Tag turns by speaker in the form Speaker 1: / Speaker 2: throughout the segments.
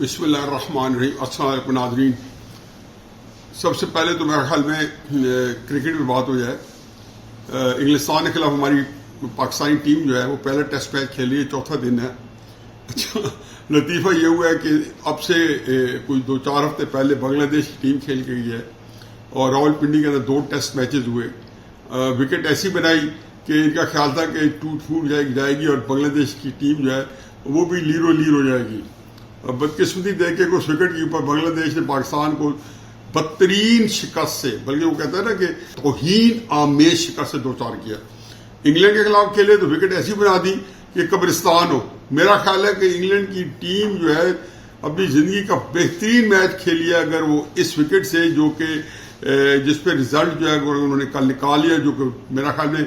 Speaker 1: بسم اللہ الرحمن الرحیم۔ السلام علیکم ناظرین، سب سے پہلے تو میرے خیال میں کرکٹ پہ بات ہو جائے۔ انگلستان کے خلاف ہماری پاکستانی ٹیم جو ہے وہ پہلا ٹیسٹ میچ کھیلی ہے، چوتھا دن ہے۔ اچھا لطیفہ یہ ہوا ہے کہ اب سے کوئی 2-4 ہفتے پہلے بنگلہ دیش کی ٹیم کھیل کے گئی ہے اور راول پنڈی کے اندر 2 ٹیسٹ میچز ہوئے۔ وکٹ ایسی بنائی کہ ان کا خیال تھا کہ ٹوٹ پھوٹ جائے گی اور بنگلہ دیش کی ٹیم جو ہے وہ بھی لیرو لیر ہو جائے گی۔ بدقسمتی دیکھ کے اس وکٹ کے اوپر بنگلہ دیش نے پاکستان کو بدترین شکست سے، بلکہ وہ کہتا ہے نا کہ توہین آمیز شکست سے 2-4 کیا۔ انگلینڈ کے خلاف کھیلے تو وکٹ ایسی بنا دی کہ قبرستان ہو۔ میرا خیال ہے کہ انگلینڈ کی ٹیم جو ہے اپنی زندگی کا بہترین میچ کھیلی ہے اگر وہ اس وکٹ سے، جو کہ جس پہ رزلٹ جو ہے انہوں نے کل نکال لیا، جو کہ میرا خیال میں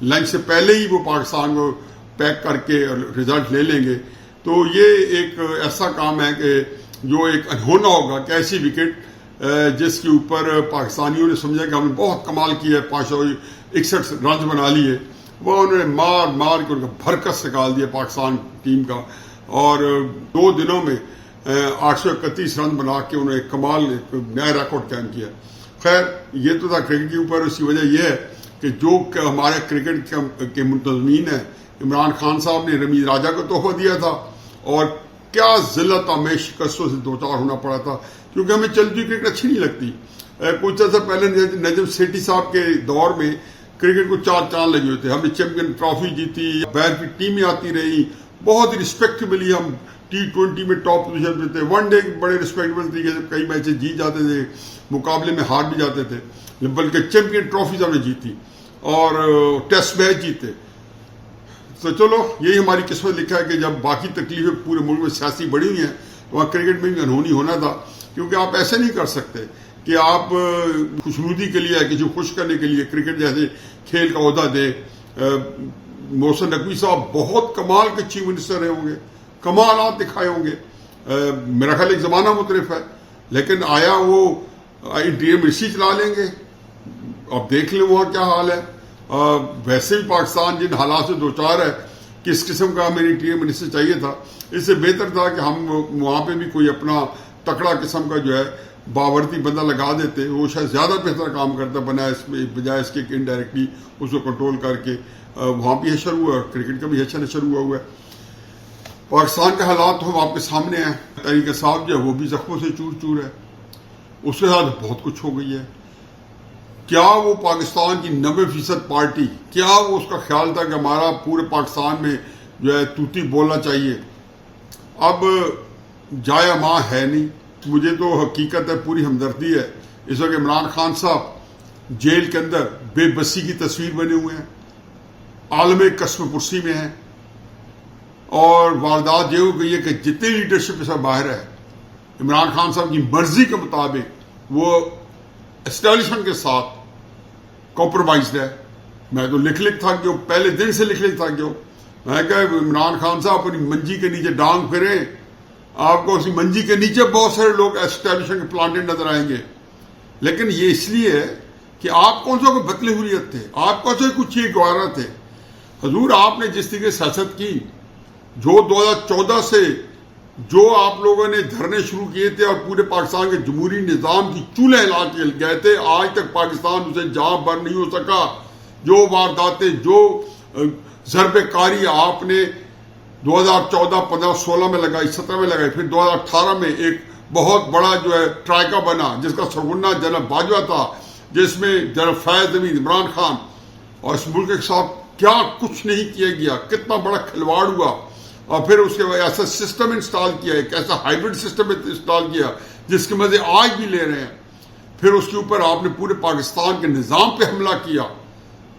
Speaker 1: لنچ سے پہلے ہی وہ پاکستان کو پیک کر کے رزلٹ لے لیں گے۔ تو یہ ایک ایسا کام ہے کہ جو ایک انہونا ہوگا کہ ایسی وکٹ جس کے اوپر پاکستانیوں نے سمجھا کہ ہم نے بہت کمال کیا ہے، 561 رنز بنا لیے، وہ انہوں نے مار کے ان کا بھرکس نکال دیا پاکستان ٹیم کا، اور 2 دنوں میں 831 رن بنا کے انہوں نے ایک کمال ایک نیا ریکارڈ قائم کیا۔ خیر یہ تو تھا کرکٹ کے اوپر۔ اس کی وجہ یہ ہے کہ جو ہمارے کرکٹ کے منتظمین ہیں، عمران خان صاحب نے رمیز راجہ کو تحفہ دیا تھا اور کیا ذلت آمیز شکستوں سے 2-4 ہونا پڑا تھا، کیونکہ ہمیں چلتی کرکٹ اچھی نہیں لگتی۔ کچھ عرصہ پہلے نجم سیٹھی صاحب کے دور میں کرکٹ کو 4 چاند لگے ہوئے تھے۔ ہم نے چیمپئن ٹرافی جیتی، باہر کی ٹیمیں آتی رہی، بہت ہی رسپیکٹبلی ہم T20 میں ٹاپ پوزیشن پہ تھے، ون ڈے بڑے رسپیکٹبل طریقے سے کئی میچز جیت جاتے تھے، مقابلے میں ہار بھی جاتے تھے، بلکہ چیمپئن ٹرافیز ہم نے جیتی اور ٹیسٹ میچ جیتے۔ تو چلو یہی ہماری قسمت لکھا ہے کہ جب باقی تکلیفیں پورے ملک میں سیاسی بڑی ہوئی ہیں تو وہاں کرکٹ میں بھی انہونی ہونا تھا، کیونکہ آپ ایسے نہیں کر سکتے کہ آپ خوشنودی کے لیے، کسی کو خوش کرنے کے لیے کرکٹ جیسے کھیل کا عہدہ دیں۔ محسن نقوی صاحب بہت کمال کے چیف منسٹر رہے ہوں گے، کمالات دکھائے ہوں گے، میرا خیال ایک زمانہ مختلف ہے، لیکن آیا وہ انٹیریئر منسٹری چلا لیں گے؟ اب دیکھ لیں وہاں کیا حال ہے۔ ویسے بھی پاکستان جن حالات سے 2-4 ہے، کس قسم کا ہمیں انٹیریئر منسٹر چاہیے تھا، اس سے بہتر تھا کہ ہم وہاں پہ بھی کوئی اپنا تکڑا قسم کا جو ہے باورتی بندہ لگا دیتے، وہ شاید زیادہ بہتر کام کرتا بجائے اس کے انڈائریکٹلی اس کو کنٹرول کر کے۔ وہاں بھی حشر ہوا ہے، کرکٹ کا بھی حشر ہوا ہے۔ پاکستان کے حالات تو آپ کے سامنے ہیں۔ طریقہ صاحب جو ہے وہ بھی زخموں سے چور چور ہے، اس کے ساتھ بہت کچھ ہو گئی ہے۔ کیا وہ پاکستان کی 90% پارٹی، کیا وہ اس کا خیال تھا کہ ہمارا پورے پاکستان میں جو ہے توتی بولنا چاہیے؟ اب جایا ماں ہے نہیں۔ مجھے تو حقیقت ہے، پوری ہمدردی ہے۔ اس وقت عمران خان صاحب جیل کے اندر بے بسی کی تصویر بنے ہوئے ہیں، عالم قسم پرسی میں ہیں، اور واردات یہ ہو گئی ہے کہ جتنی لیڈرشپ اس وقت باہر ہے، عمران خان صاحب کی مرضی کے مطابق وہ اسٹیبلشمنٹ کے ساتھ کمپرومائزڈ ہے۔ میں تو لکھ تھا کہ پہلے دن سے لکھ تھا کہ میں کہا عمران خان صاحب اپنی منجی کے نیچے ڈانگ پھریں، آپ کو اسی منجی کے نیچے بہت سارے لوگ اسٹیبلشمنٹ کے پلانٹڈ نظر آئیں گے، لیکن یہ اس لیے ہے کہ آپ کون سا کوئی بطل حریت تھے، آپ کون سے کچھ ہی گوارا تھے۔ حضور آپ نے جس طریقے سیاست کی، جو 2014 سے جو آپ لوگوں نے دھرنے شروع کیے تھے اور پورے پاکستان کے جمہوری نظام کی چولہے ہلا کے گئے تھے، آج تک پاکستان اسے جہاں بر نہیں ہو سکا۔ جو وارداتیں، جو ضرب کاری آپ نے 2014، 15، 16 میں لگائی، 17 میں لگائی، پھر 2018 میں ایک بہت بڑا جو ہے ٹرائکا بنا جس کا سرغنہ جنرل باجوہ تھا، جس میں جنرل فیض امین، عمران خان، اور اس ملک کے ساتھ کیا کچھ نہیں کیا گیا، کتنا بڑا کھلواڑ ہوا۔ اور پھر اس کے بعد ایسا سسٹم انسٹال کیا، ایک ایسا ہائیبرڈ سسٹم انسٹال کیا جس کے مزے آج بھی لے رہے ہیں۔ پھر اس کے اوپر آپ نے پورے پاکستان کے نظام پہ حملہ کیا،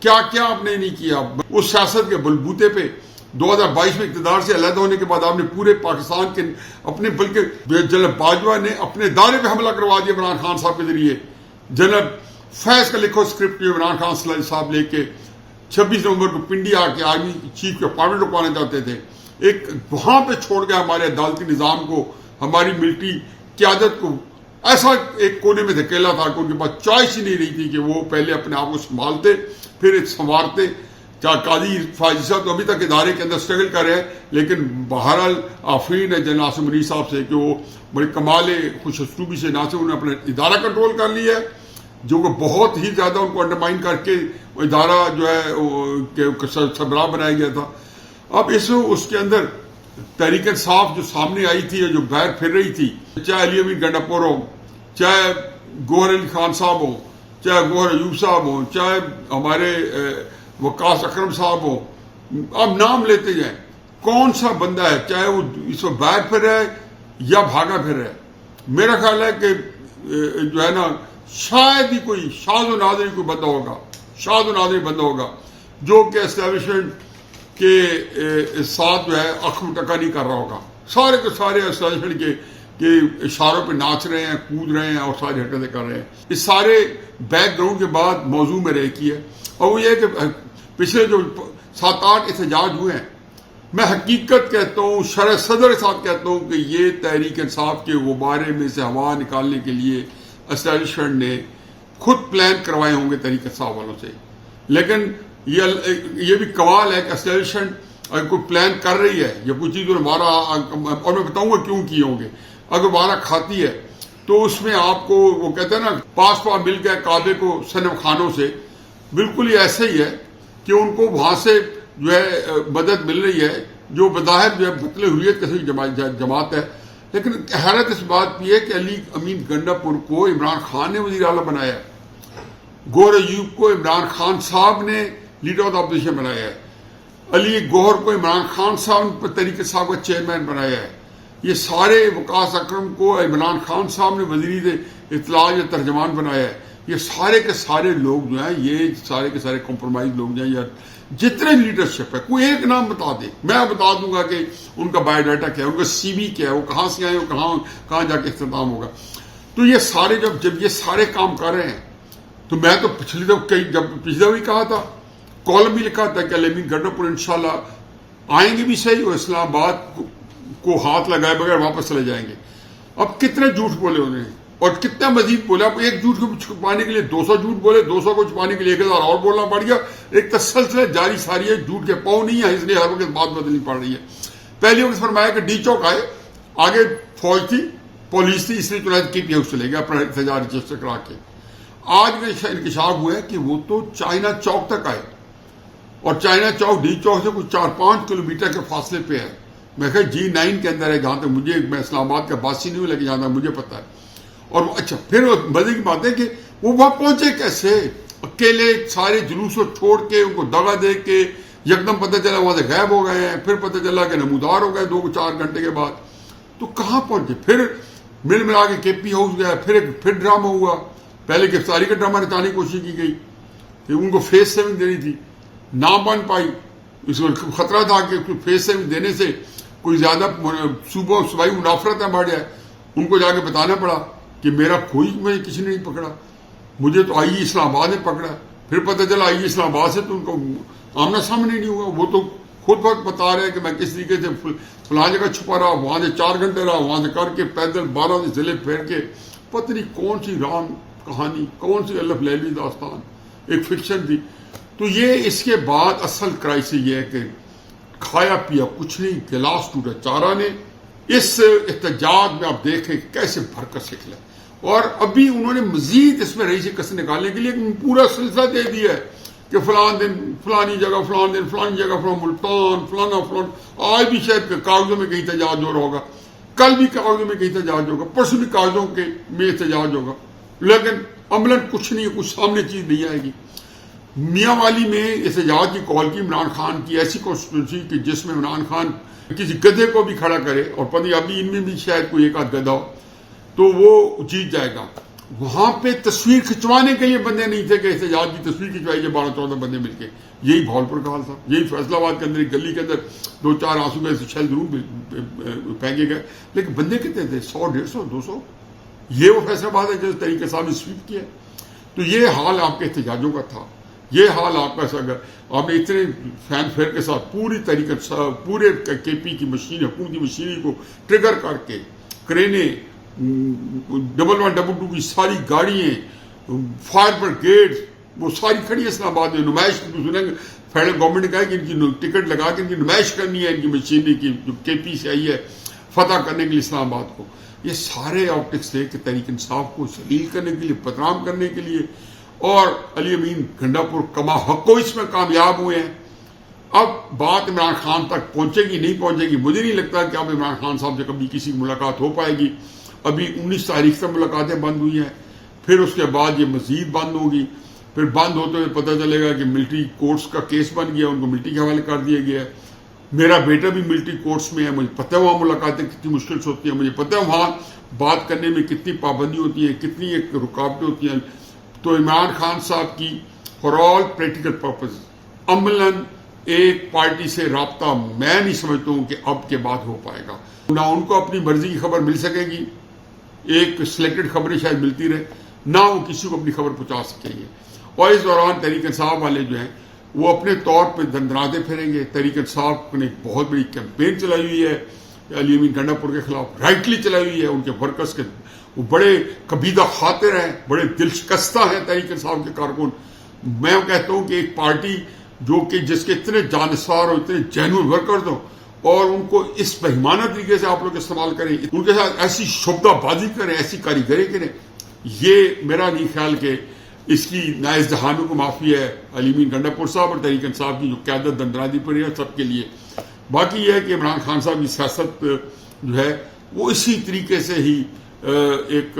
Speaker 1: کیا کیا آپ نے نہیں کیا۔ اس سیاست کے بلبوتے پہ 2022 میں اقتدار سے علیحدہ ہونے کے بعد آپ نے پورے پاکستان کے اپنے، بلکہ جنرل باجوہ نے اپنے ادارے پہ حملہ کروا دیا عمران خان صاحب کے ذریعے۔ جنرل فیض کا لکھو اسکرپٹ جو عمران خان صاحب لے کے 26 نومبر کو پنڈی آ کے آرمی چیف کے اپارٹمنٹ رکوانا چاہتے تھے، ایک وہاں پہ چھوڑ گیا ہمارے عدالتی نظام کو، ہماری ملٹری قیادت کو ایسا ایک کونے میں دھکیلا تھا کہ ان کے پاس چوائس ہی نہیں رہی تھی کہ وہ پہلے اپنے آپ کو سنبھالتے، پھر سنوارتے۔ قاضی فائزی صاحب تو ابھی تک ادارے کے اندر اسٹرگل کر رہے ہیں، لیکن بہرحال آفرین ہے جنرل عاصم منیر صاحب سے کہ وہ بڑے کمال خوش اسلوبی سے نہ سے انہوں نے اپنا ادارہ کنٹرول کر لیا ہے، جو کہ بہت ہی زیادہ ان کو انڈرمائن کر کے ادارہ جو ہے سربراہ بنایا گیا تھا۔ اب اس کے اندر تحریک انصاف جو سامنے آئی تھی، جو باہر پھر رہی تھی، چاہے علی امین گنڈاپور ہو، چاہے گوہر علی خان صاحب ہو، چاہے گوہر ایوب صاحب ہو، چاہے ہمارے وقاص اکرم صاحب ہو، اب نام لیتے جائیں، کون سا بندہ ہے چاہے وہ اس وقت باہر پھر رہا ہے یا بھاگا پھر رہا ہے، میرا خیال ہے کہ جو ہے نا شاید ہی کوئی شاذ و نادر کوئی بندہ ہوگا، شاذ و نادر بندہ ہوگا جو کہ اسٹیبلشمنٹ کے ساتھ جو ہے اخم ٹکا نہیں کر رہا ہوگا۔ سارے کے سارے اسٹیبلشمنٹ کے اشاروں پہ ناچ رہے ہیں، کود رہے ہیں اور ساری حرکتیں کر رہے ہیں۔ اس سارے بیک گراؤنڈ کے بعد موضوع میں رہ کی ہے، اور وہ یہ کہ پچھلے جو 7-8 احتجاج ہوئے ہیں، میں حقیقت کہتا ہوں، شرح صدر کے ساتھ کہتا ہوں کہ یہ تحریک انصاف کے غبارے میں سے ہوا نکالنے کے لیے اسٹیبلشمنٹ نے خود پلان کروائے ہوں گے تحریک انصاف والوں سے۔ لیکن یہ بھی کمال ہے کہ اسٹیبلشمنٹ اگر کوئی پلان کر رہی ہے یا کوئی چیز ہمارا، اور میں بتاؤں گا کیوں کیے ہوں گے، اگر ہمارا کھاتی ہے تو اس میں آپ کو وہ کہتے ہیں نا پاس پا مل گیا کعبے کو صنم خانوں سے، بالکل یہ ایسا ہی ہے کہ ان کو وہاں سے جو ہے مدد مل رہی ہے جو بظاہر جو ہے بطل حریت کسی جماعت ہے، لیکن حیرت اس بات کی ہے کہ علی امین گنڈاپور کو عمران خان نے وزیر اعلیٰ بنایا ہے، گوہر ایوب کو عمران خان صاحب نے لیڈر آف دا اپوزیشن بنایا ہے، علی گوہر کو عمران خان صاحب نے تحریک انصاف کا چیئرمین بنایا ہے، یہ سارے وقاص اکرم کو عمران خان صاحب نے وزیر اطلاع یا ترجمان بنایا ہے، یہ سارے کے سارے لوگ جو ہیں، یہ سارے کے سارے کمپرومائز لوگ جو ہیں، یا جتنے لیڈرشپ ہے کوئی ایک نام بتا دے، میں بتا دوں گا کہ ان کا بایو ڈاٹا کیا ہے، ان کا سی وی کیا ہے، وہ کہاں سے آئے، وہ کہاں جا کے اختتام ہوگا۔ تو یہ سارے جب یہ سارے کام کر رہے ہیں تو میں تو پچھلی دفعہ بھی کہا تھا، کالم بھی لکھا تھا کہ علی امین گنڈاپور انشاءاللہ آئیں گے بھی صحیح اور اسلام آباد کو ہاتھ لگائے بغیر واپس چلے جائیں گے۔ اب کتنے جھوٹ بولے انہوں نے اور کتنا مزید بولا، اب ایک جھوٹ کو چھپانے کے لیے 200 جھوٹ بولے، 200 کو چھپانے کے لیے 1000 اور بولنا پڑ گیا، ایک تسلسل جاری ساری ہے، جھوٹ کے پاؤں نہیں ہے، اس لیے ہر وقت بات بدلنی پڑ رہی ہے۔ پہلی وقت فرمایا کہ ڈی چوک آئے، آگے فوج تھی، پولیس تھی، اس لیے چنانچہ کی پی ہاؤس چلے گیا اپنا احتجاج رجسٹر کرا کے۔ آج میں انکشاف ہوا ہے کہ وہ تو چائنا چوک تک آئے، اور چائنا چوک ڈی چوک سے کچھ 4-5 کلومیٹر کے فاصلے پہ ہے، میں کہ G9 کے اندر ہے، جہاں تک مجھے، میں اسلام آباد کا باسی نہیں ہوں لیکن جہاں تک مجھے پتا ہے۔ اور اچھا پھر مزے کی بات ہے کہ وہ وہاں پہنچے کیسے، اکیلے سارے جلوس کو چھوڑ کے، ان کو دگا دے کے یکدم پتہ چلا وہاں سے غائب ہو گئے ہیں، پھر پتہ چلا کہ نمودار ہو گئے 2-4 گھنٹے کے بعد، تو کہاں پہنچے؟ پھر ملا کے پی ہاؤس گیا، پھر ڈرامہ ہوا، پہلے گرفتاری کا ڈرامہ رچانے کی کوشش کی گئی کہ ان کو فیس سیونگ دینی تھی، نہ بن پائی، اس کو خطرہ تھا کہ فیس سیونگ دینے سے کوئی زیادہ صوبائی منافرت نہ بڑھ جائے، ان کو جا کے بتانا پڑا کہ میرا کوئی مجھے کسی نے نہیں پکڑا، مجھے تو آئی اسلام آباد نے پکڑا۔ پھر پتہ چلا آئی اسلام آباد سے تو ان کو آمنا سامنے نہیں ہوا، وہ تو خود وقت بتا رہے کہ میں کس طریقے سے فلاں جگہ چھپا رہا، وہاں سے 4 گھنٹے رہا، وہاں سے کر کے پیدل 12 ضلع پھیر کے، پتہ نہیں کون سی رام کہانی، کون سی الف لیلی داستان، ایک فکشن تھی۔ تو یہ اس کے بعد اصل کرائسس یہ ہے کہ کھایا پیا کچھ نہیں، گلاس ٹوٹا چارہ نے۔ اس احتجاج میں آپ دیکھیں کیسے بھرکس نکلا، اور ابھی انہوں نے مزید اس میں رئیس کس نکالنے کے لیے پورا سلسلہ دے دیا ہے کہ فلاں دن فلانی جگہ، فلاں دن فلانی جگہ، فلاں ملتان، فلانا فلان، آج بھی شاید کاغذوں میں کہیں احتجاج ہو رہا ہوگا، کل بھی کاغذوں میں کہیں احتجاج ہوگا، پرسوں بھی کاغذوں کے میں احتجاج ہوگا، لیکن عملاً کچھ نہیں، کچھ سامنے چیز نہیں آئے گی۔ میاں والی میں احتجاج کی کال کی عمران خان کی ایسی کانسٹیٹوئنسی کہ جس میں عمران خان کسی گدھے کو بھی کھڑا کرے، اور پتہ ابھی ان میں بھی شاید کوئی ایک آدھ گدھا ہو تو وہ جیت جائے گا۔ وہاں پہ تصویر کھنچوانے کے لیے بندے نہیں تھے کہ احتجاج کی تصویر کھنچوائی جائے 12-14 بندے مل کے، یہی بھاولپور کا حال تھا، یہی فیصل آباد کے اندر ایک گلی کے اندر 2-4 آنسو میں شیل ضرور پھینکے گئے، لیکن بندے کتنے تھے؟ 100, 150, 200۔ یہ وہ فیصل آباد ہے جس طریقے سے آپ نے سویپ کیا۔ تو یہ حال آپ کے احتجاجوں کا تھا، یہ حال آپ کا، اگر آپ نے اتنے فین فیئر کے ساتھ پوری طریقے سے پورے کے پی کی مشین، حکومتی مشینری کو ٹریگر کر کے، کرینے، 1122 کی ساری گاڑیاں، فائر بریگیڈ وہ ساری کھڑی اسلام آباد میں، نمائش فیڈرل گورنمنٹ نے کہا کہ ان کی ٹکٹ لگا کے ان کی نمائش کرنی ہے، ان کی مشینری کی جو کے پی سے آئی ہے فتح کرنے کے لیے اسلام آباد کو. یہ سارے آپٹکس تھے کہ تحریک انصاف کو ذلیل کرنے کے لیے، بدنام کرنے کے لیے. اور علی امین گھنڈا پور کما حق اس میں کامیاب ہوئے ہیں. اب بات عمران خان تک پہنچے گی نہیں پہنچے گی، مجھے نہیں لگتا کہ اب عمران خان صاحب سے کبھی کسی کی ملاقات ہو پائے گی. ابھی 19 تاریخ تک ملاقاتیں بند ہوئی ہیں، پھر اس کے بعد یہ مزید بند ہوگی. پھر بند ہوتے ہوئے پتہ چلے گا کہ ملٹری کورٹس کا کیس بن گیا، ان کو ملٹری کے حوالے کر دیا گیا ہے. میرا بیٹا بھی ملٹری کورٹس میں ہے، مجھے پتہ ہے وہاں ملاقاتیں کتنی مشکل سے ہوتی ہیں، مجھے پتہ ہے وہاں بات کرنے میں کتنی پابندی ہوتی ہے، کتنی ایک رکاوٹیں ہوتی ہیں. تو عمران خان صاحب کی فار آل پریکٹیکل پرپز عملاً ایک پارٹی سے رابطہ میں نہیں سمجھتا ہوں کہ اب کے بعد ہو پائے گا. نہ ان کو اپنی مرضی کی خبر مل سکے گی، ایک سلیکٹڈ خبریں شاید ملتی رہے، نہ وہ کسی کو اپنی خبر پہنچا سکیں گے. اور اس دوران تحریک انصاف والے جو ہیں وہ اپنے طور پہ دندناتے پھریں گے. تحریک انصاف نے ایک بہت بڑی کیمپین چلائی ہوئی ہے علی امین گھنڈا پور کے خلاف، رائٹلی چلائی ہوئی ہے. ان کے ورکرز کے وہ بڑے قبیدہ خاطر ہیں، بڑے دل شکستہ ہیں تحریک انصاف کے کارکن. میں کہتا ہوں کہ ایک پارٹی جو کہ جس کے اتنے جانصار اور اتنے جینوئن ورکرز ہوں اور ان کو اس بہیمانہ طریقے سے آپ لوگ استعمال کریں، ان کے ساتھ ایسی شبدہ بازی کریں، ایسی کاریگری کریں، یہ میرا نہیں خیال کہ اس کی نائز دہانی کو معافی ہے علی امین گھنڈا پور صاحب اور تحریک انصاف کی جو قیادت دندرادی پر ہے سب کے لیے. باقی یہ ہے کہ عمران خان صاحب کی سیاست جو ہے وہ اسی طریقے سے ہی ایک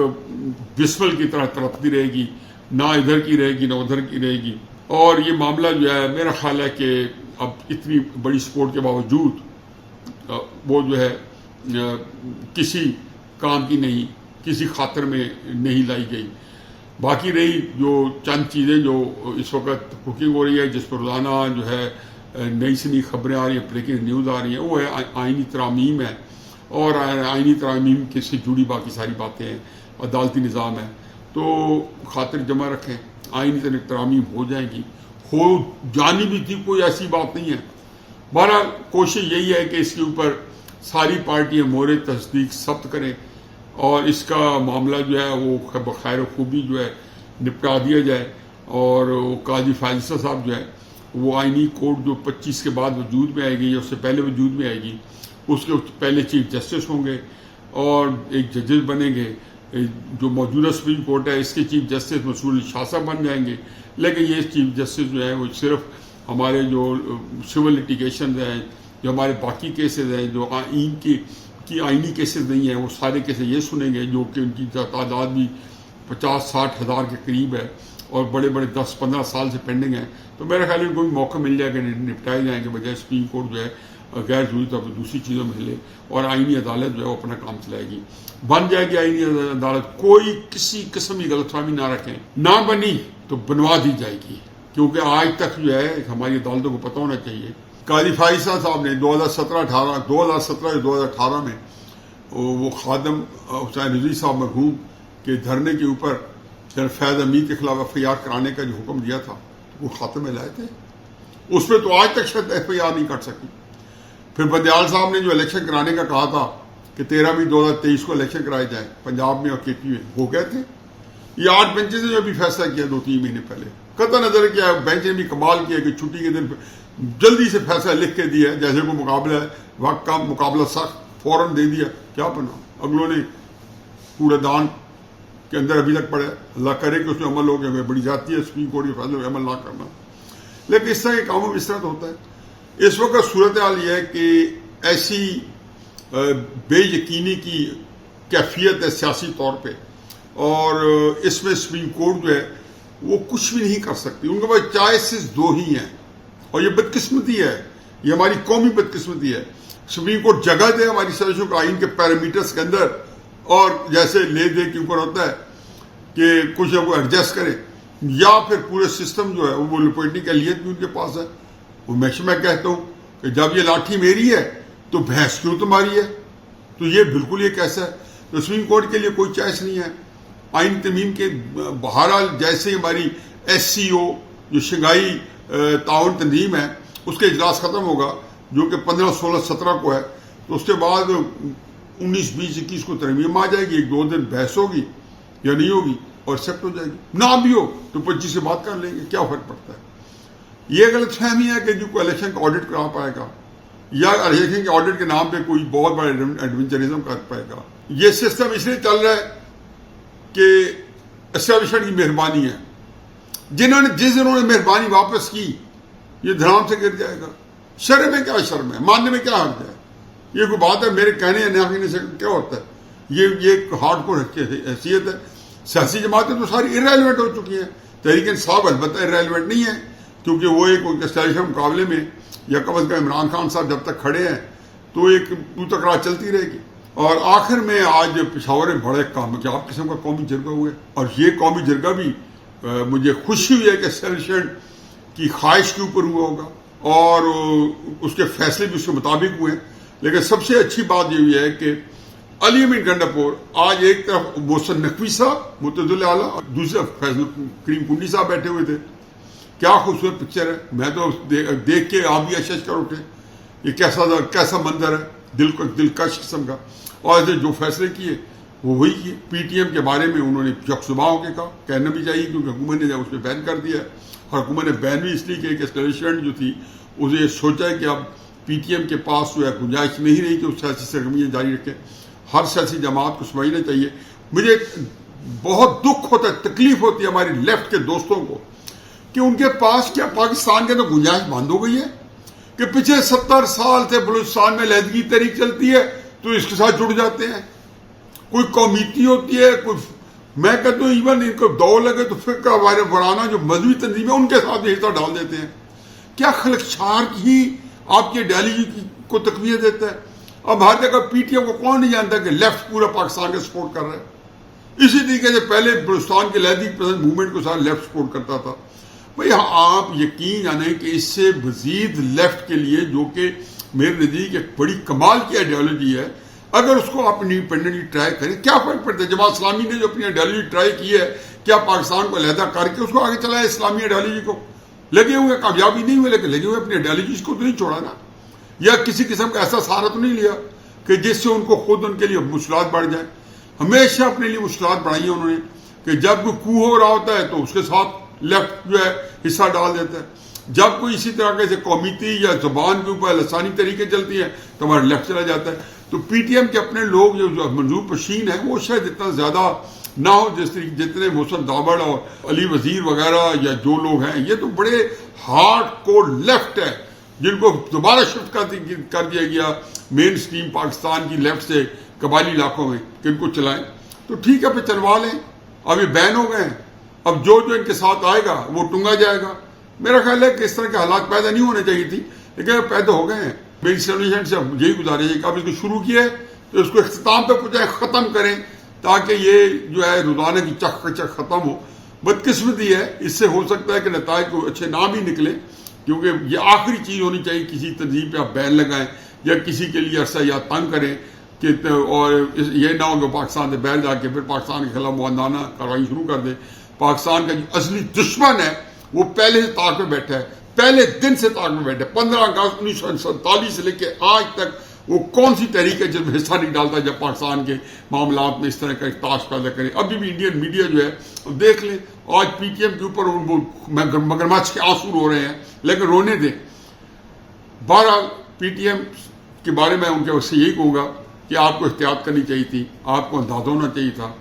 Speaker 1: بسمل کی طرح تڑپتی رہے گی، نہ ادھر کی رہے گی نہ ادھر کی رہے گی. اور یہ معاملہ جو ہے میرا خیال ہے کہ اب اتنی بڑی سپورٹ کے باوجود وہ جو ہے کسی کام کی نہیں، کسی خاطر میں نہیں لائی گئی. باقی رہی جو چند چیزیں جو اس وقت کوکنگ ہو رہی ہے، جس پر روزانہ جو ہے نئی سے نئی خبریں آ رہی ہیں، بریکنگ نیوز آ رہی ہیں، وہ ہے آئینی ترامیم ہے. اور آئینی ترامیم کے سے جڑی باقی ساری باتیں ہیں، عدالتی نظام ہے. تو خاطر جمع رکھیں، آئینی ترامیم ہو جائیں گی، ہو جانی بھی تھی، کوئی ایسی بات نہیں ہے. بہرحال کوشش یہی ہے کہ اس کے اوپر ساری پارٹیاں مورِ تصدیق ثبت کریں اور اس کا معاملہ جو ہے وہ بخیر و خوبی جو ہے نپٹا دیا جائے. اور قاضی فائزہ صاحب جو ہے وہ آئینی کوڈ جو 25 کے بعد وجود میں آئے گی یا اس سے پہلے وجود میں آئے گی، اس کے پہلے چیف جسٹس ہوں گے اور ایک ججز بنیں گے. جو موجودہ سپریم کورٹ ہے اس کے چیف جسٹس مسعود علی شاہ صاحب بن جائیں گے. لیکن یہ چیف جسٹس جو ہے وہ صرف ہمارے جو سول لیٹیگیشنز ہیں، جو ہمارے باقی کیسز ہیں، جو آئین کی آئینی کیسز نہیں ہیں، وہ سارے کیسز یہ سنیں گے، جو کہ ان کی تعداد بھی 50-60 ہزار کے قریب ہے اور بڑے بڑے 10-15 سال سے پینڈنگ ہیں. تو میرا خیال ہے ان کو بھی موقع مل جائے گا نپٹائے جائیں گے، بجائے سپریم کورٹ جو ہے غیر ضروری طور پر دوسری چیزوں میں ہلے اور آئینی عدالت جو ہے وہ اپنا کام چلائے گی. بن جائے گی آئینی عدالت، کوئی کسی قسم کی غلط فہمی نہ رکھیں، نہ بنی تو بنوا دی جائے گی. کیونکہ آج تک جو ہے ہماری عدالتوں کو پتہ ہونا چاہیے. قاضی فائزہ صاحب نے 2017-2018 میں وہ خادم حسین رضوی صاحب مرحوم کے دھرنے کے اوپر فیض امیر کے خلاف FIR کرانے کا جو حکم دیا تھا وہ خاتمے میں لائے تھے. اس پہ تو آج تک شاید FIR نہیں کر سکی. پھر بندیال صاحب نے جو الیکشن کرانے کا کہا تھا کہ 13 مئی 2023 کو الیکشن کرائے جائیں پنجاب میں اور KP میں، ہو گئے تھے. یہ 8 بینچز نے جو بھی فیصلہ کیا 2-3 مہینے پہلے، قطع نظر کیا بینچ نے بھی کمال کیا کہ چھٹی کے دن جلدی سے فیصلہ لکھ کے دیا، جیسے کوئی مقابلہ ہے، وقت کا مقابلہ سخت فوراً دے دیا. کیا بنا؟ اگلوں نے کوڑے دان کے اندر ابھی تک پڑے. اللہ کرے کہ اس میں عمل ہو گیا. بڑی جاتی ہے سپریم کورٹ کے فیصلے میں عمل نہ کرنا، لیکن اس طرح کے کاموں میں اس طرح تو ہوتا ہے. اس وقت صورتحال یہ ہے کہ ایسی بے یقینی کی کیفیت ہے سیاسی طور پہ، اور اس میں سپریم کورٹ جو ہے وہ کچھ بھی نہیں کر سکتی. ان کے پاس چوائسز 2 ہی ہیں، اور یہ بدقسمتی ہے، یہ ہماری قومی بدقسمتی ہے. سپریم کورٹ جگہ دے ہماری سازشوں کا آئین کے پیرامیٹرز کے اندر، اور جیسے لے دے کے اوپر ہوتا ہے کہ کچھ نہ کوئی ایڈجسٹ کرے، یا پھر پورے سسٹم جو ہے وہ لپیٹنے کی اہلیت بھی ان کے پاس ہے. ہمیشہ میں کہتا ہوں کہ جب یہ لاٹھی میری ہے تو بھینس کیوں تمہاری ہے؟ تو یہ بالکل یہ کیسا ہے؟ تو سپریم کورٹ کے لیے کوئی چوائس نہیں ہے. آئین ترمیم کے بہرحال جیسے ہماری SCO جو شنگھائی تعاون تنظیم ہے اس کے اجلاس ختم ہوگا جو کہ 15, 16, 17 کو ہے، تو اس کے بعد 19, 20, 21 کو ترمیم آ جائے گی. 1-2 دن بحث ہوگی یا نہیں ہوگی اور ایکسیپٹ ہو جائے گی. نہ بھی ہو تو 25 سے بات کر لیں گے، کیا فرق پڑتا ہے. یہ غلط فہمی ہے کہ جو کوئی الیکشن کا آڈٹ کرا پائے گا یا الیکشن کے آڈٹ کے نام پہ کوئی بہت بڑا ایڈونچرزم کر پائے گا. یہ سسٹم اس لیے چل رہا ہے کہ اسٹیبلشمنٹ کی مہربانی ہے. جس دنوں نے مہربانی واپس کی یہ دھڑام سے گر جائے گا. شرم میں کیا شرم ہے, ماننے میں کیا حرج ہے؟ یہ کوئی بات ہے میرے کہنے یا نہ سے کیا ہوتا ہے؟ یہ ہارڈ کور حیثیت ہے. سیاسی جماعتیں تو ساری ارریلیونٹ ہو چکی ہیں. تحریک انصاف البتہ ارریلیونٹ نہیں ہے کیونکہ وہ ایک اسٹیبلشمنٹ مقابلے میں یا کم از کم عمران خان صاحب جب تک کھڑے ہیں تو ایک تکرار چلتی رہے گی. اور آخر میں آج پشاور میں بڑے کامیاب قسم کا قومی جرگہ ہوا ہے, اور یہ قومی جرگہ بھی مجھے خوشی ہوئی ہے کہ اسٹیبلشمنٹ کی خواہش کے اوپر ہوا ہوگا اور اس کے فیصلے بھی اس کے مطابق ہوئے ہیں. لیکن سب سے اچھی بات یہ ہوئی ہے کہ علی امین گنڈاپور آج ایک طرف محسن نقوی صاحب متعدل اعلیٰ اور دوسری طرف فیضل کریم کنڈی صاحب بیٹھے ہوئے تھے. کیا خوبصورت پکچر ہے. میں تو دیکھ کے آپ بھی اشش کر اٹھے. یہ کیسا منظر ہے, دلکش قسم کا. اور ایسے جو فیصلے کیے وہ وہی کیے. پی ٹی ایم کے بارے میں انہوں نے یکسباں ہو کے کہا, کہنا بھی چاہیے کیونکہ حکومت نے اس پہ بین کر دیا ہے. اور حکومت نے بین بھی اس لیے کیا کہ اسٹیبلشمنٹ جو تھی اسے یہ سوچا ہے کہ اب پی ٹی ایم کے پاس جو ہے گنجائش نہیں رہی کہ وہ سیاسی سرگرمیاں جاری رکھے. ہر سیاسی جماعت کو سمجھنا چاہیے. مجھے بہت دکھ ہوتا ہے, تکلیف ہوتی ہے ہماری لیفٹ کے دوستوں کو کہ ان کے پاس کیا پاکستان کے تو گنجائش بند ہو گئی ہے کہ پچھلے 70 سال سے بلوچستان میں علیحدگی تحریک چلتی ہے تو اس کے ساتھ جڑ جاتے ہیں. کوئی کمیٹی ہوتی ہے, کوئی میں کہتا ہوں ایون ان کو دوڑ لگے تو فقہ وارانہ جو مذہبی تنظیم ہے ان کے ساتھ بھی حصہ ڈال دیتے ہیں. کیا خلقشار کی آپ کی آئیڈیالوجی کو تقویت دیتا ہے. اب ہر جگہ پی ٹی ایم کو کون نہیں جانتا کہ لیفٹ پورا پاکستان کا سپورٹ کر رہا ہے. اسی طریقے سے پہلے بلوچستان کے علیحدگی پسند موومنٹ کو سارا لیفٹ سپورٹ کرتا تھا. بھائی آپ یقین جانیں کہ اس سے مزید لیفٹ کے لیے جو کہ میرے نزدیک ایک بڑی کمال کی آئیڈیالوجی ہے, اگر اس کو آپ انڈیپینڈنٹلی ٹرائی کریں کیا فرق پڑتا ہے. جماعت اسلامی نے جو اپنی آئیڈیالوجی ٹرائی کی ہے کیا پاکستان کو علیحدہ کر کے اس کو آگے چلایا اسلامی آئیڈیالوجی کو, لگے ہوئے کامیابی نہیں ہوئے لیکن لگے ہوئے اپنی آئیڈیالوجی کو تو نہیں چھوڑا نا, یا کسی قسم کا ایسا سہارا تو نہیں لیا کہ جس سے ان کو خود ان کے لیے مشکلات بڑھ جائیں. ہمیشہ اپنے لیے مشکلات بڑھائی ہیں انہوں نے کہ جب کوئی کو ہو رہا ہوتا ہے تو اس کے ساتھ لیفٹ جو ہے حصہ ڈال دیتا ہے. جب کوئی اسی طرح کے قومیتی یا زبان کے اوپر لسانی طریقے چلتی ہیں تو ہمارا لیفٹ چلا جاتا ہے. تو پی ٹی ایم کے اپنے لوگ جو منظور پشین ہیں وہ شاید اتنا زیادہ نہ ہو جتنے محسن داوڑ اور علی وزیر وغیرہ یا جو لوگ ہیں. یہ تو بڑے ہارڈ کور لیفٹ ہے جن کو دوبارہ شفٹ کر دیا گیا مین اسٹریم پاکستان کی لیفٹ سے قبائلی علاقوں میں کہ ان کو چلائیں. تو ٹھیک ہے, پہ چلوا لیں. اب یہ بین ہو گئے ہیں, اب جو ان کے ساتھ آئے گا وہ ٹنگا جائے گا. میرا خیال ہے کہ اس طرح کے حالات پیدا نہیں ہونے چاہیے تھی لیکن پیدا ہو گئے ہیں. میری اسٹیبلشمنٹ سے یہی گزارش ہے کہ اب اس کو شروع کیا ہے تو اس کو اختتام پہ پہنچائیں, ختم کریں تاکہ یہ جو ہے روزانہ کی چک ختم ہو. بدقسمتی ہے, اس سے ہو سکتا ہے کہ نتائج کو اچھے نہ بھی نکلے کیونکہ یہ آخری چیز ہونی چاہیے. کسی تنظیم پہ آپ بین لگائیں یا کسی کے لیے عرصہ یا تنگ کریں کہ اور یہ نہ ہو کہ پاکستان سے باہر جا کے پھر پاکستان کے خلاف معاندانہ کارروائی شروع کر دیں. پاکستان کا جو اصلی دشمن ہے وہ پہلے سے طاق میں بیٹھا ہے, پہلے دن سے طاق میں بیٹھا ہے. 15 اگست 1947 سے لے کے آج تک وہ کون سی تحریک ہے جس میں حصہ نہیں ڈالتا جب پاکستان کے معاملات میں اس طرح کا تاش پیدا کرے. ابھی بھی انڈین میڈیا جو ہے دیکھ لیں, آج پی ٹی ایم کے اوپر مگرمچھ کے آنسو رو رہے ہیں لیکن رونے دیں. بہرحال پی ٹی ایم کے بارے میں ان کے سے یہی کہوں گا کہ آپ کو احتیاط کرنی چاہیے تھی, آپ کو اندازہ ہونا چاہیے تھا.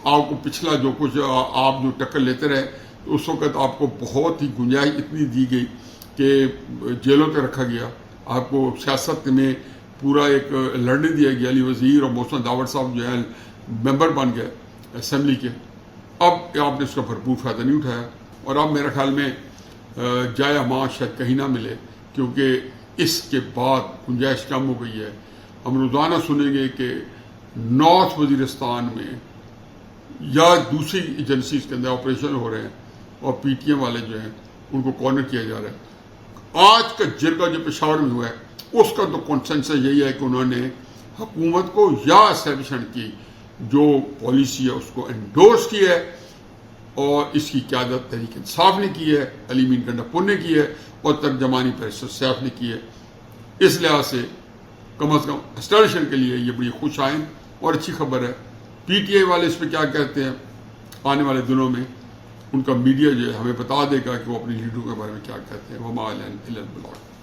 Speaker 1: آپ کو پچھلا جو کچھ آپ جو ٹکر لیتے رہے اس وقت آپ کو بہت ہی گنجائش اتنی دی گئی کہ جیلوں پہ رکھا گیا, آپ کو سیاست میں پورا ایک لڑنے دیا گیا. علی وزیر اور محسن داوڑ صاحب جو ہے ممبر بن گئے اسمبلی کے. اب آپ نے اس کا بھرپور فائدہ نہیں اٹھایا اور اب میرے خیال میں جائے ماں شاید کہیں نہ ملے کیونکہ اس کے بعد گنجائش کم ہو گئی ہے. ہم روزانہ سنیں گے کہ نارتھ وزیرستان میں یا دوسری ایجنسیز کے اندر آپریشن ہو رہے ہیں اور پی ٹی ایم والے جو ہیں ان کو کارنر کیا جا رہا ہے. آج کا جرگہ جو پشاور میں ہوا ہے اس کا تو کنسنسس یہی ہے کہ انہوں نے حکومت کو یا اسٹیبلشمنٹ کی جو پالیسی ہے اس کو انڈورس کیا ہے اور اس کی قیادت تحریک انصاف نے کی ہے, علی امین گنڈاپور نے کی ہے اور ترجمانی پیرسٹر سیف نے کی ہے. اس لحاظ سے کم از کم اسٹیبلشمنٹ کے لیے یہ بڑی خوش آئند اور اچھی خبر ہے. پی ٹی آئی والے اس پہ کیا کہتے ہیں آنے والے دنوں میں ان کا میڈیا جو ہے ہمیں بتا دے گا کہ وہ اپنی لیڈروں کے بارے میں کیا کہتے ہیں. وما علینا الا البلاغ.